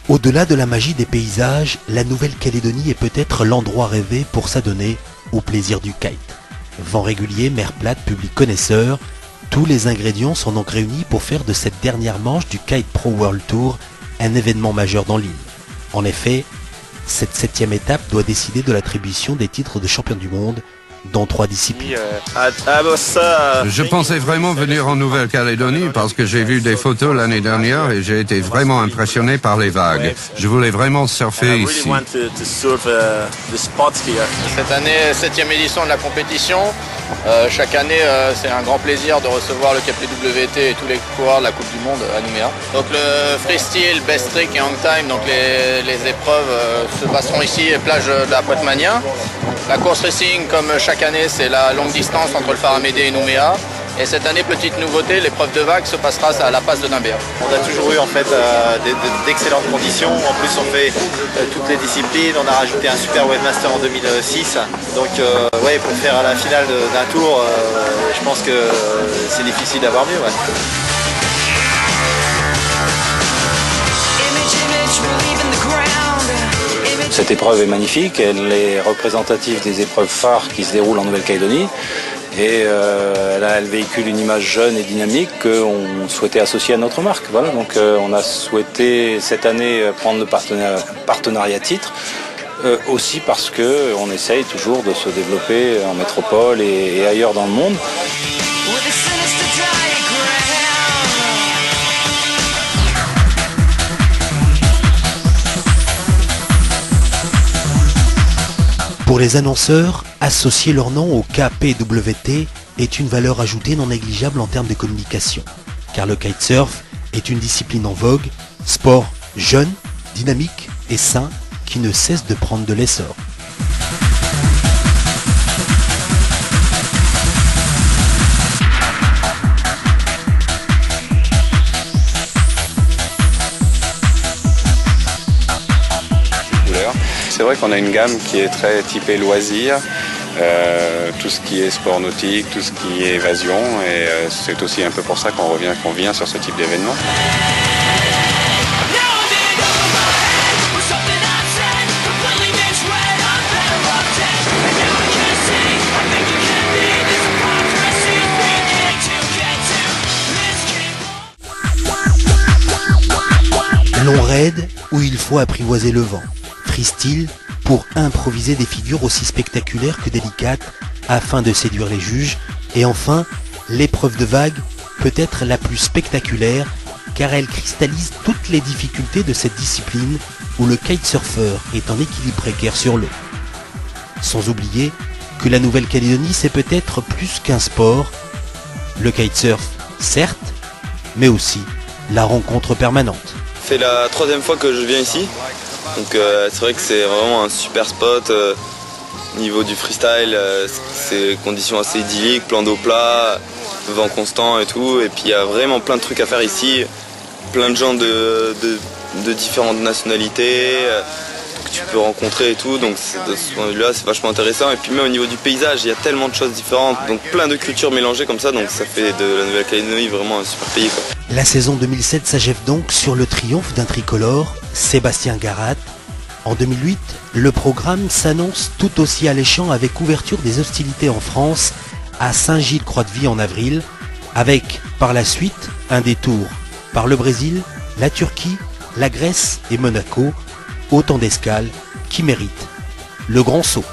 Au-delà de la magie des paysages, la Nouvelle-Calédonie est peut-être l'endroit rêvé pour s'adonner au plaisir du kite. Vent régulier, mer plate, public connaisseur, tous les ingrédients sont donc réunis pour faire de cette dernière manche du Kite Pro World Tour un événement majeur dans l'île. En effet, cette 7e étape doit décider de l'attribution des titres de champion du monde dans 3 disciplines. Je pensais vraiment venir en Nouvelle-Calédonie parce que j'ai vu des photos l'année dernière et j'ai été vraiment impressionné par les vagues. Je voulais vraiment surfer ici. Cette année, 7e édition de la compétition. Chaque année, c'est un grand plaisir de recevoir le KPWT et tous les coureurs de la Coupe du Monde à Nouméa. Donc le freestyle, best trick et hang time, donc les épreuves se passeront ici, plage de la Pointe-Magnin. La course racing, comme chaque année, c'est la longue distance entre le Faramédé et Nouméa. Et cette année, petite nouveauté, l'épreuve de vague se passera à la passe de Nimbert. On a toujours eu en fait d'excellentes conditions. En plus, on fait toutes les disciplines. On a rajouté un super webmaster en 2006. Donc, ouais, pour faire à la finale d'un tour, je pense que c'est difficile d'avoir mieux. Ouais. Cette épreuve est magnifique, elle est représentative des épreuves phares qui se déroulent en Nouvelle-Calédonie et elle véhicule une image jeune et dynamique qu'on souhaitait associer à notre marque. Voilà, donc on a souhaité cette année prendre le partenariat titre, aussi parce qu'on essaye toujours de se développer en métropole et ailleurs dans le monde. Pour les annonceurs, associer leur nom au KPWT est une valeur ajoutée non négligeable en termes de communication, car le kitesurf est une discipline en vogue, sport jeune, dynamique et sain qui ne cesse de prendre de l'essor. C'est vrai qu'on a une gamme qui est très typée loisirs, tout ce qui est sport nautique, tout ce qui est évasion, et c'est aussi un peu pour ça qu'on vient sur ce type d'événement. Long raid où il faut apprivoiser le vent. Freestyle pour improviser des figures aussi spectaculaires que délicates afin de séduire les juges. Et enfin, l'épreuve de vague peut être la plus spectaculaire car elle cristallise toutes les difficultés de cette discipline où le kitesurfer est en équilibre précaire sur l'eau. Sans oublier que la Nouvelle-Calédonie c'est peut-être plus qu'un sport. Le kitesurf, certes, mais aussi la rencontre permanente. C'est la 3e fois que je viens ici. Donc c'est vrai que c'est vraiment un super spot. Niveau du freestyle, c'est conditions assez idylliques, plan d'eau plat, vent constant et tout. Et puis il y a vraiment plein de trucs à faire ici. Plein de gens de différentes nationalités que tu peux rencontrer et tout. Donc de ce point de vue-là, c'est vachement intéressant. Et puis même au niveau du paysage, il y a tellement de choses différentes. Donc plein de cultures mélangées comme ça. Donc ça fait de la Nouvelle-Calédonie vraiment un super pays, quoi. La saison 2007 s'achève donc sur le triomphe d'un tricolore, Sébastien Garat. En 2008, le programme s'annonce tout aussi alléchant avec ouverture des hostilités en France à Saint-Gilles-Croix-de-Vie en avril, avec par la suite un détour par le Brésil, la Turquie, la Grèce et Monaco, autant d'escales qui méritent le grand saut.